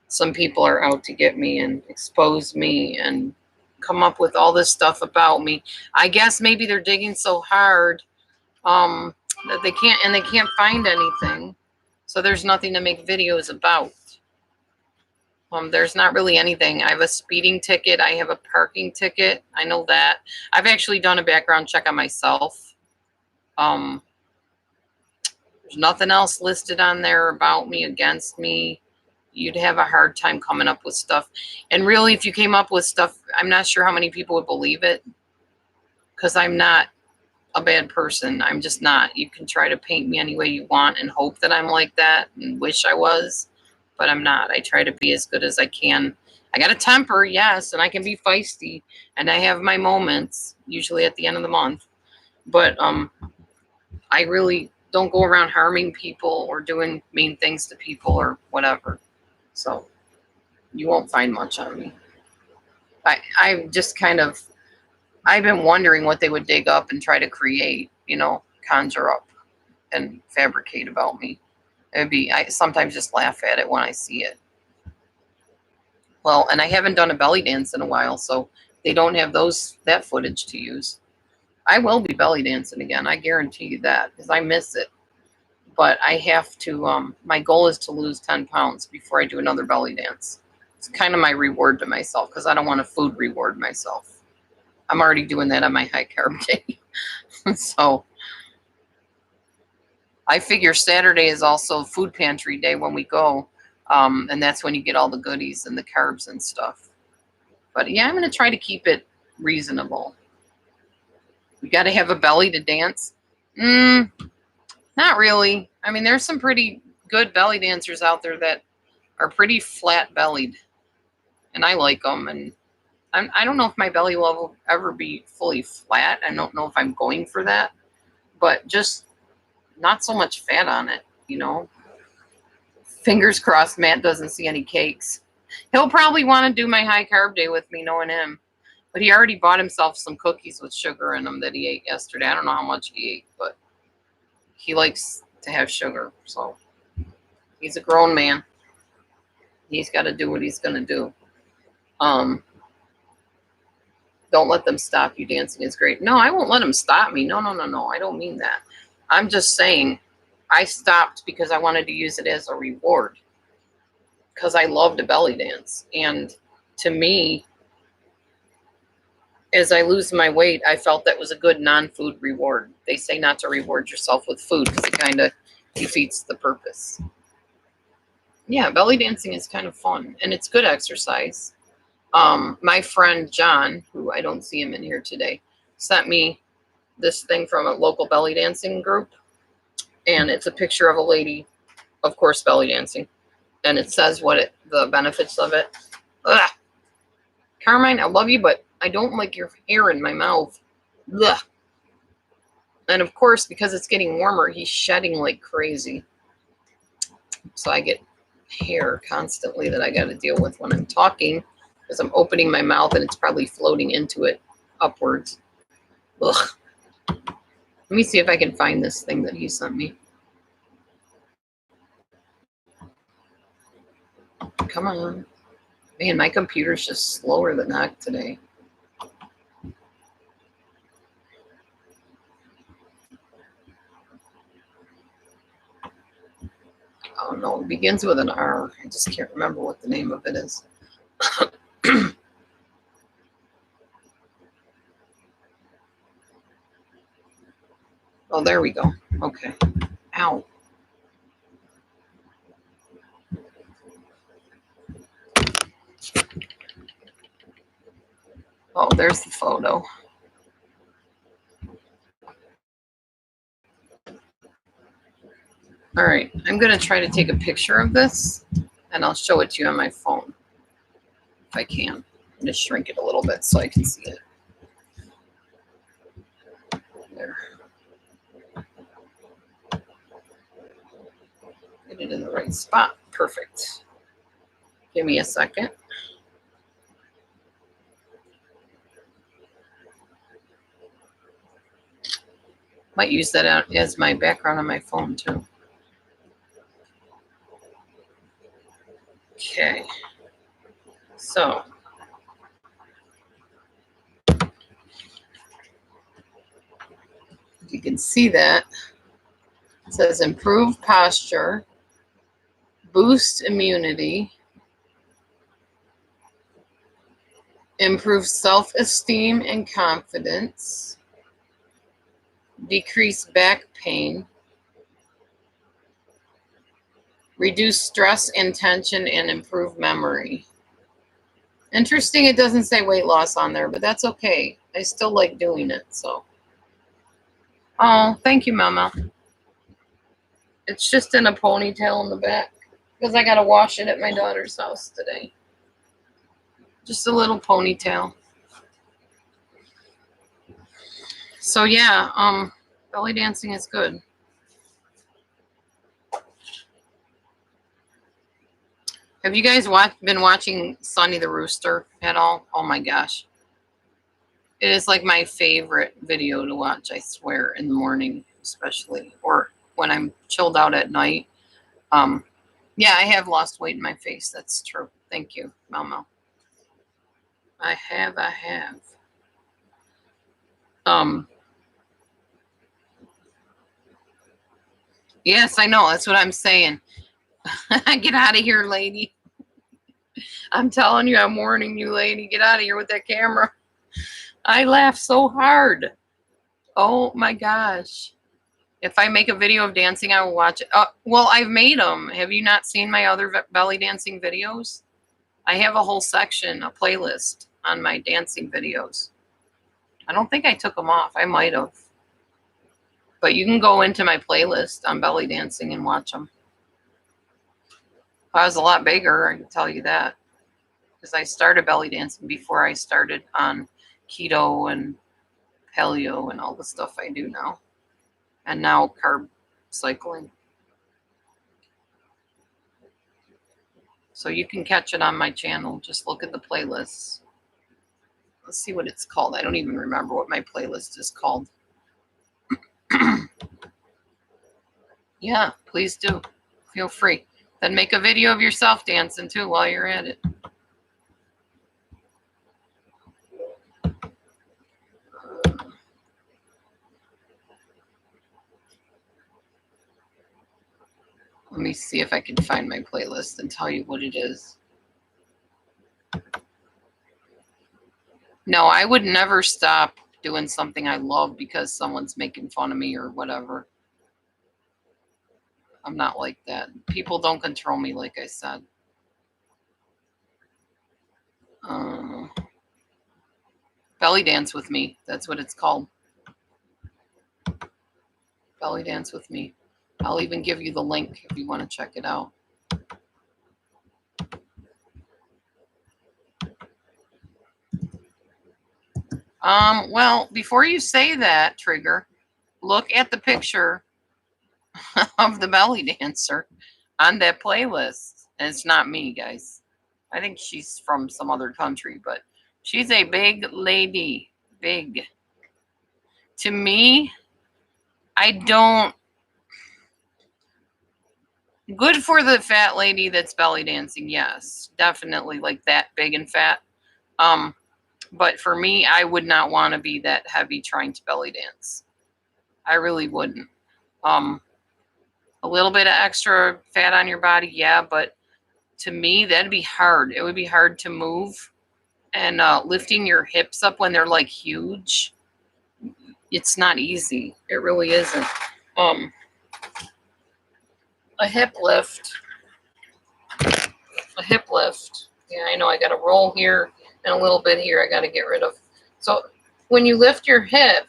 some people are out to get me and expose me and come up with all this stuff about me. I guess maybe they're digging so hard that they can't find anything. So there's nothing to make videos about. There's not really anything. I have a speeding ticket. I have a parking ticket. I know that. I've actually done a background check on myself. There's nothing else listed on there about me, against me. You'd have a hard time coming up with stuff. And really, if you came up with stuff, I'm not sure how many people would believe it, because I'm not a bad person. I'm just not. You can try to paint me any way you want and hope that I'm like that and wish I was, but I'm not. I try to be as good as I can. I got a temper, yes, and I can be feisty, and I have my moments, usually at the end of the month. But I really don't go around harming people or doing mean things to people or whatever. So you won't find much on me. I just kind of, I've been wondering what they would dig up and try to create, conjure up and fabricate about me. I sometimes just laugh at it when I see it. Well, and I haven't done a belly dance in a while, so they don't have that footage to use. I will be belly dancing again. I guarantee you that, because I miss it. But I have to, my goal is to lose 10 pounds before I do another belly dance. It's kind of my reward to myself, because I don't want to food reward myself. I'm already doing that on my high carb day. So I figure Saturday is also food pantry day when we go. And that's when you get all the goodies and the carbs and stuff. But yeah, I'm going to try to keep it reasonable. We got to have a belly to dance. Not really. I mean, there's some pretty good belly dancers out there that are pretty flat bellied, and I like them. And I don't know if my belly will ever be fully flat. I don't know if I'm going for that, but just not so much fat on it, Fingers crossed Matt doesn't see any cakes. He'll probably want to do my high carb day with me, knowing him. But he already bought himself some cookies with sugar in them that he ate yesterday. I don't know how much he ate, but he likes to have sugar. So he's a grown man. He's got to do what he's going to do. Don't let them stop you. Dancing is great. No, I won't let them stop me. No. I don't mean that. I'm just saying I stopped because I wanted to use it as a reward, because I love to belly dance. And to me, as I lose my weight, I felt that was a good non-food reward. They say not to reward yourself with food because it kind of defeats the purpose. Yeah, belly dancing is kind of fun, and it's good exercise. My friend John, who I don't see him in here today, sent me this thing from a local belly dancing group, and it's a picture of a lady, of course, belly dancing, and it says the benefits of it. Ugh. Carmine, I love you, but I don't like your hair in my mouth. Ugh. And of course, because it's getting warmer, he's shedding like crazy. So I get hair constantly that I got to deal with when I'm talking, because I'm opening my mouth and it's probably floating into it upwards. Ugh. Let me see if I can find this thing that he sent me. Come on. Man, my computer's just slower than heck today. Oh no, it begins with an R. I just can't remember what the name of it is. Oh, there we go. Okay. Ow. Oh, there's the photo. All right, I'm going to try to take a picture of this, and I'll show it to you on my phone, if I can. I'm just shrink it a little bit so I can see it. There. Get it in the right spot. Perfect. Give me a second. Might use that as my background on my phone, too. Okay. So. You can see that. It says improve posture, boost immunity, improve self-esteem and confidence, decrease back pain, reduce stress and tension, and improve memory. Interesting, it doesn't say weight loss on there, but that's okay. I still like doing it, so. Oh, thank you, Mama. It's just in a ponytail in the back because I got to wash it at my daughter's house today. Just a little ponytail. So yeah, belly dancing is good. Have you guys been watching Sonny the Rooster at all? Oh my gosh. It is like my favorite video to watch, I swear, in the morning especially, or when I'm chilled out at night. Yeah, I have lost weight in my face. That's true. Thank you, Mama. I have. Yes, I know. That's what I'm saying. Get out of here, lady. I'm telling you, I'm warning you, lady. Get out of here with that camera. I laugh so hard. Oh my gosh. If I make a video of dancing, I will watch it. Well, I've made them. Have you not seen my other belly dancing videos? I have a whole section, a playlist on my dancing videos. I don't think I took them off. I might have. But you can go into my playlist on belly dancing and watch them. I was a lot bigger, I can tell you that. Because I started belly dancing before I started on keto and paleo and all the stuff I do now. And now carb cycling. So you can catch it on my channel. Just look at the playlists. Let's see what it's called. I don't even remember what my playlist is called. Yeah, please do. Feel free. Then make a video of yourself dancing too while you're at it. Let me see if I can find my playlist and tell you what it is. No, I would never stop doing something I love because someone's making fun of me or whatever. I'm not like that. People don't control me, like I said. Belly dance with me. That's what it's called. Belly dance with me. I'll even give you the link if you want to check it out. Well, before you say that, Trigger, look at the picture of the belly dancer on that playlist. And it's not me, guys. I think she's from some other country, but she's a big lady. Big. To me, I don't. Good for the fat lady that's belly dancing, yes. Definitely like that big and fat. But for me, I would not want to be that heavy trying to belly dance. I really wouldn't. A little bit of extra fat on your body, yeah, but to me, that'd be hard. It would be hard to move. And lifting your hips up when they're like huge, it's not easy. It really isn't. A hip lift. Yeah, I know I got to roll here and a little bit here I got to get rid of. So when you lift your hip,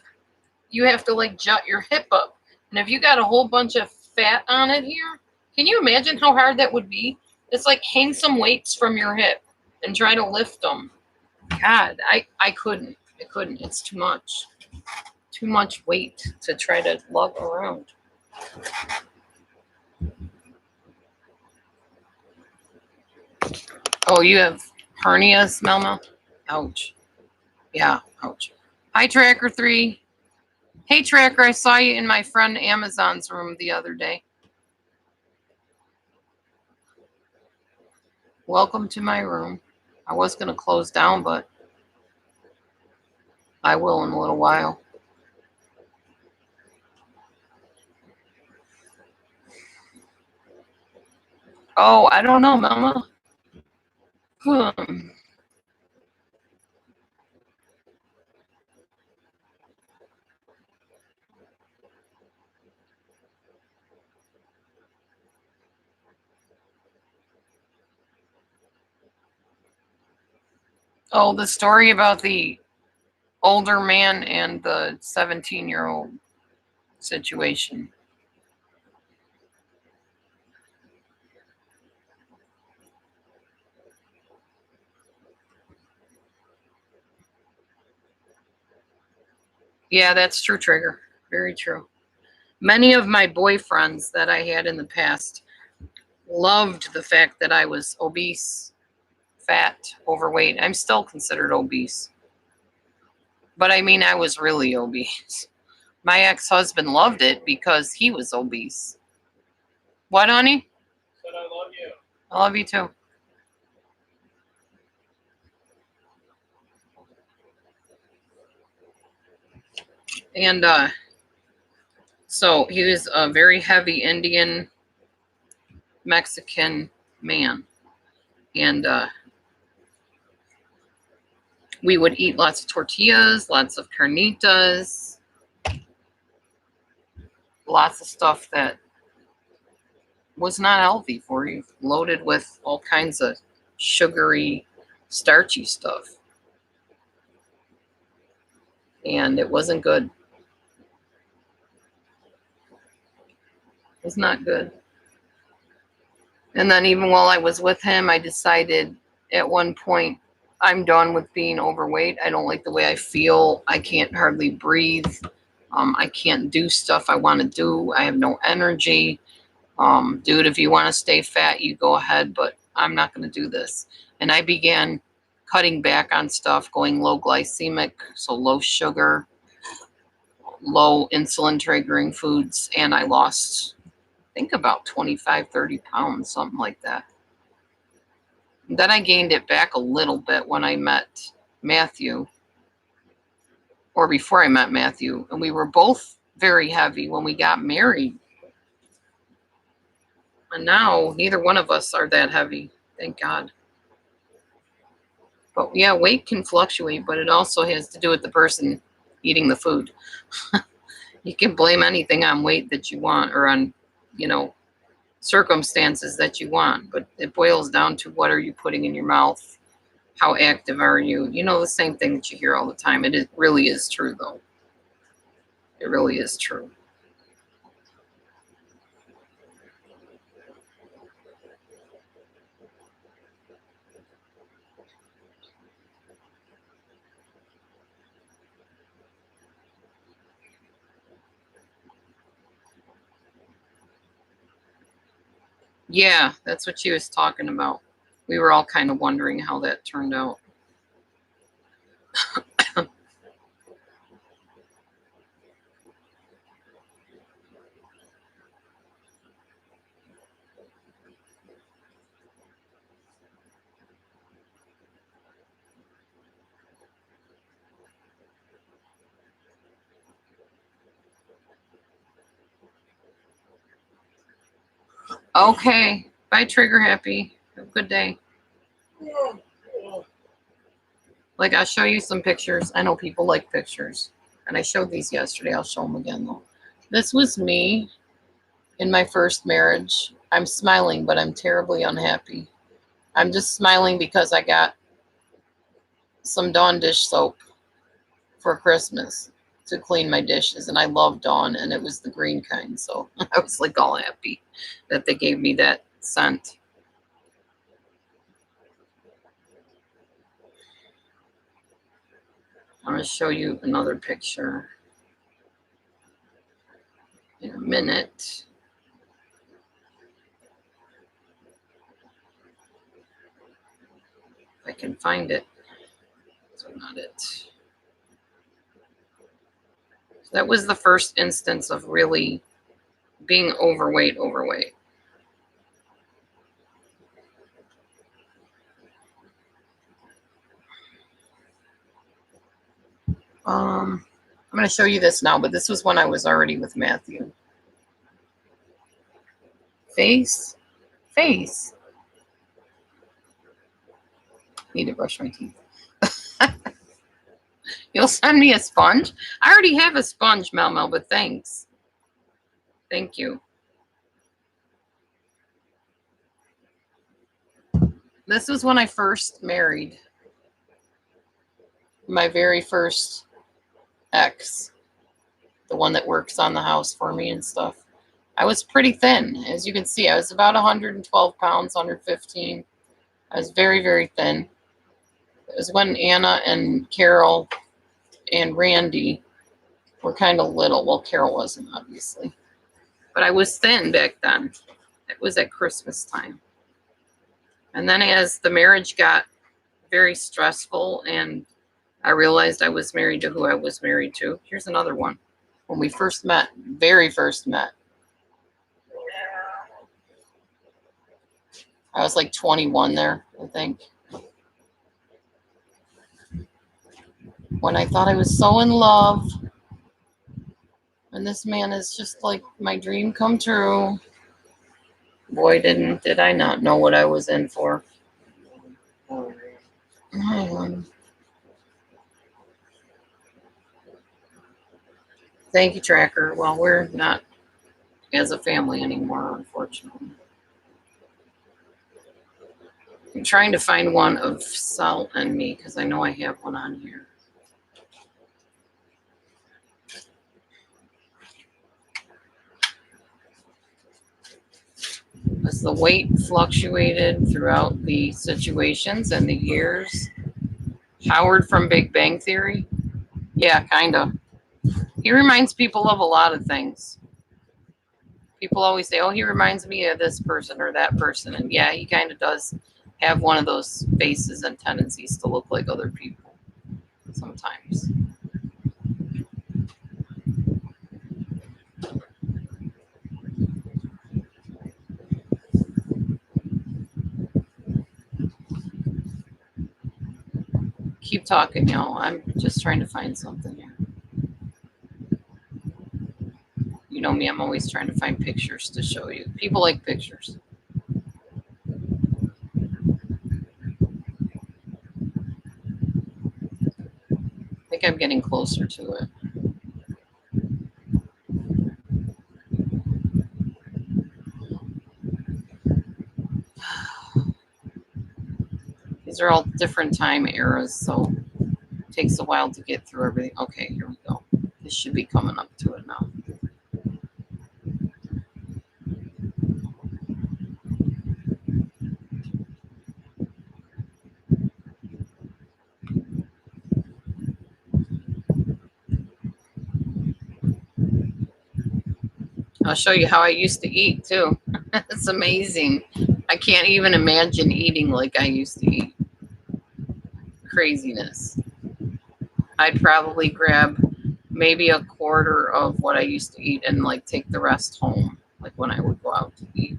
you have to like jut your hip up. And if you got a whole bunch of fat on it here, can you imagine how hard that would be? It's like hang some weights from your hip and try to lift them. God, I couldn't. I couldn't. It's too much. Too much weight to try to lug around. Oh, you have hernias, Melma? Ouch. Yeah, ouch. Hi, Tracker 3. Hey, Tracker, I saw you in my friend Amazon's room the other day. Welcome to my room. I was going to close down, but I will in a little while. Oh, I don't know, Mama. Oh, the story about the older man and the 17-year-old situation. Yeah, that's true, Trigger. Very true. Many of my boyfriends that I had in the past loved the fact that I was obese, fat, overweight. I'm still considered obese. But I mean, I was really obese. My ex husband loved it because he was obese. What, honey? Said I love you. I love you too. And so he was a very heavy Indian Mexican man. And we would eat lots of tortillas, lots of carnitas, lots of stuff that was not healthy for you, loaded with all kinds of sugary, starchy stuff. And it wasn't good. It was not good. And then even while I was with him, I decided at one point, I'm done with being overweight. I don't like the way I feel. I can't hardly breathe. I can't do stuff I want to do. I have no energy. Dude, if you want to stay fat, you go ahead, but I'm not going to do this. And I began cutting back on stuff, going low glycemic, so low sugar, low insulin triggering foods, and I lost, I think, about 25, 30 pounds, something like that. And then I gained it back a little bit when I met Matthew, or before I met Matthew, and we were both very heavy when we got married. And now neither one of us are that heavy, thank God. But yeah, weight can fluctuate, but it also has to do with the person eating the food. You can blame anything on weight that you want, or on, circumstances that you want, but it boils down to what are you putting in your mouth? How active are you? The same thing that you hear all the time. It really is true, though. It really is true. Yeah, that's what she was talking about. We were all kind of wondering how that turned out. Okay. Bye, Trigger Happy. Have a good day. Like, I'll show you some pictures. I know people like pictures. And I showed these yesterday. I'll show them again, though. This was me in my first marriage. I'm smiling, but I'm terribly unhappy. I'm just smiling because I got some Dawn dish soap for Christmas to clean my dishes. And I love Dawn, and it was the green kind. So I was like all happy that they gave me that scent. I'm going to show you another picture in a minute. If I can find it. So not it. So that was the first instance of really being overweight. I'm going to show you this now, but this was when I was already with Matthew. Face. Need to brush my teeth. You'll send me a sponge? I already have a sponge, Mel, but thanks. Thank you. This was when I first married My very first ex, the one that works on the house for me and stuff, I was pretty thin. As you can see, I was about 112 pounds, 115. I was very, very thin. It was when Anna and Carol and Randy were kind of little. Well, Carol wasn't, obviously. But I was thin back then. It was at Christmas time. And then as the marriage got very stressful and I realized I was married to who I was married to. Here's another one. When we first met, very first met, I was like 21 there, I think. When I thought I was so in love. And this man is just like my dream come true. Boy, did I not know what I was in for. Thank you, Tracker. Well, we're not as a family anymore, unfortunately. I'm trying to find one of Salt and Me because I know I have one on here. As the weight fluctuated throughout the situations and the years. Howard from Big Bang Theory? Yeah, kind of. He reminds people of a lot of things. People always say, oh, he reminds me of this person or that person. And yeah, he kind of does have one of those faces and tendencies to look like other people sometimes. Keep talking, y'all. I'm just trying to find something here. You know me, I'm always trying to find pictures to show you. People like pictures. I think I'm getting closer to it. These are all different time eras, so it takes a while to get through everything. Okay, here we go. This should be coming up to it now. I'll show you how I used to eat too. It's amazing. I can't even imagine eating like I used to eat. Craziness. I'd probably grab maybe a quarter of what I used to eat and like take the rest home, like when I would go out to eat.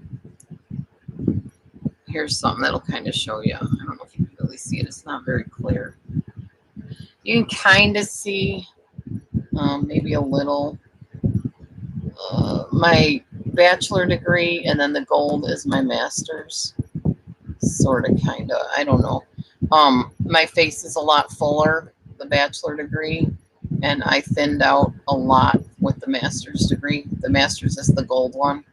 Here's something that'll kind of show you. I don't know if you can really see it. It's not very clear. You can kind of see maybe a little. My bachelor degree, and then the gold is my master's. Sort of, kind of. I don't know. My face is a lot fuller, the bachelor degree, and I thinned out a lot with the master's degree. The master's is the gold one.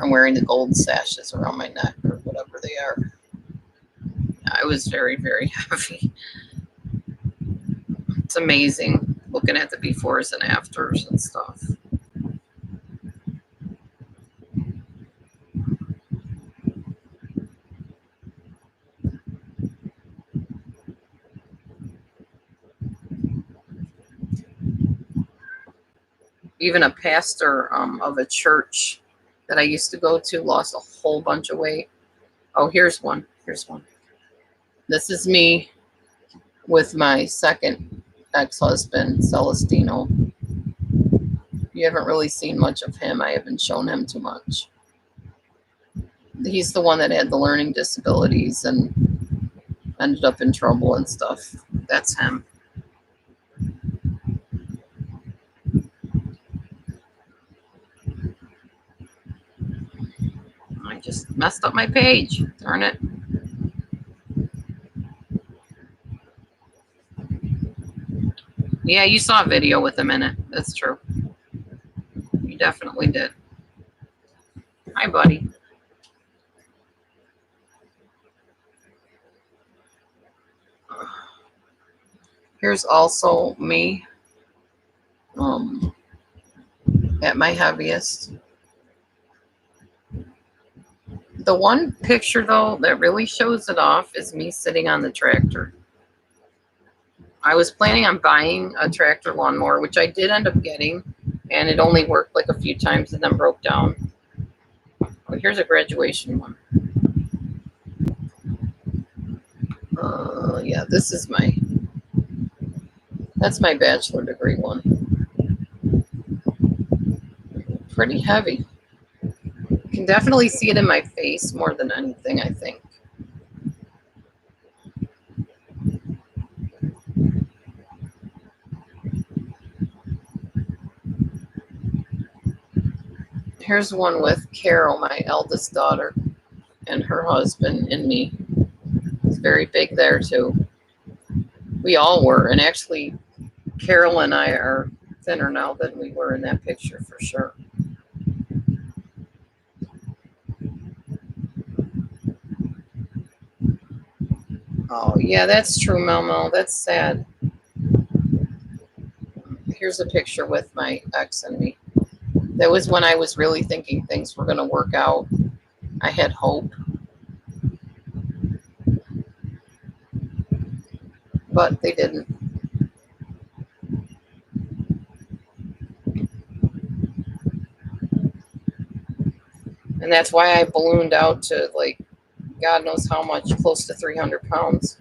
I'm wearing the gold sashes around my neck or whatever they are. I was very, very heavy. It's amazing looking at the befores and afters and stuff. Even a pastor of a church that I used to go to lost a whole bunch of weight. Oh, here's one. Here's one. This is me with my second ex-husband, Celestino. You haven't really seen much of him. I haven't shown him too much. He's the one that had the learning disabilities and ended up in trouble and stuff. That's him. I just messed up my page. Darn it. Yeah, you saw a video with him in it. That's true. You definitely did. Hi, buddy. Here's also me at my heaviest. The one picture, though, that really shows it off is me sitting on the tractor. I was planning on buying a tractor lawnmower, which I did end up getting, and it only worked like a few times and then broke down. Oh, here's a graduation one. Yeah, that's my bachelor degree one. Pretty heavy. You can definitely see it in my face more than anything, I think. Here's one with Carol, my eldest daughter, and her husband and me. It's very big there too. We all were, and actually Carol and I are thinner now than we were in that picture for sure. Oh yeah, that's true, Melmo. That's sad. Here's a picture with my ex and me. That was when I was really thinking things were going to work out. I had hope. But they didn't. And that's why I ballooned out to like God knows how much, close to 300 pounds.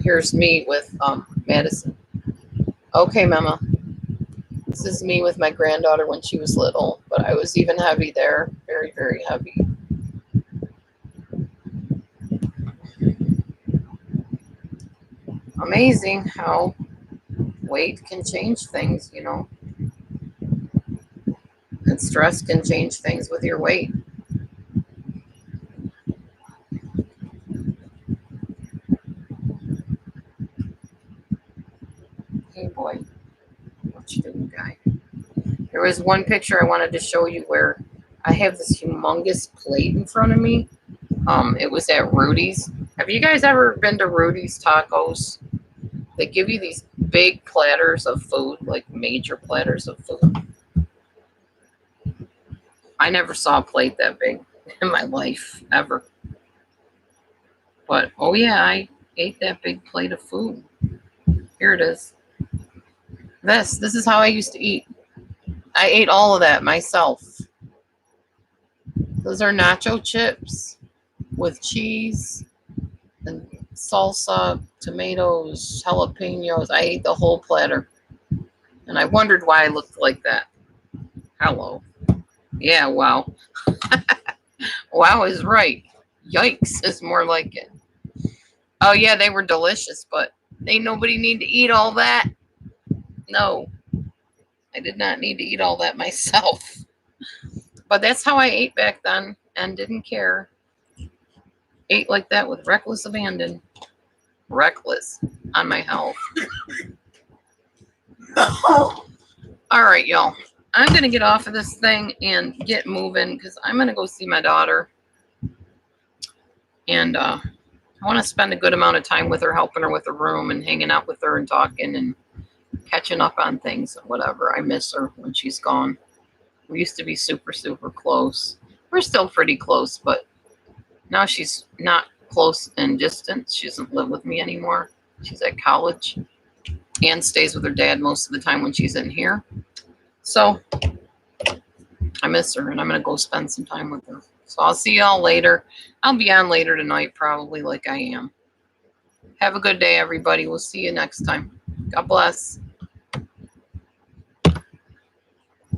Here's me with Madison. Okay, Mama. This is me with my granddaughter when she was little, but I was even heavy there. Very, very heavy. Amazing how weight can change things, you know. And stress can change things with your weight. Hey, boy. What you doing, guy? There was one picture I wanted to show you where I have this humongous plate in front of me. It was at Rudy's. Have you guys ever been to Rudy's Tacos? They give you these big platters of food, like major platters of food. I never saw a plate that big in my life, ever. But, oh yeah, I ate that big plate of food. Here it is. This is how I used to eat. I ate all of that myself. Those are nacho chips with cheese and salsa, tomatoes, jalapenos. I ate the whole platter. And I wondered why I looked like that. Hello. Yeah, wow. Wow is right. Yikes is more like it. Oh yeah, they were delicious, but ain't nobody need to eat all that. No. I did not need to eat all that myself. But that's how I ate back then and didn't care. Ate like that with reckless abandon. Reckless on my health. All right, y'all. I'm going to get off of this thing and get moving because I'm going to go see my daughter. And I want to spend a good amount of time with her, helping her with her room and hanging out with her and talking and catching up on things and whatever. I miss her when she's gone. We used to be super, super close. We're still pretty close, but now she's not close in distance. She doesn't live with me anymore. She's at college and stays with her dad most of the time when she's in here. So I miss her, and I'm going to go spend some time with her. So I'll see y'all later. I'll be on later tonight, probably like I am. Have a good day, everybody. We'll see you next time. God bless.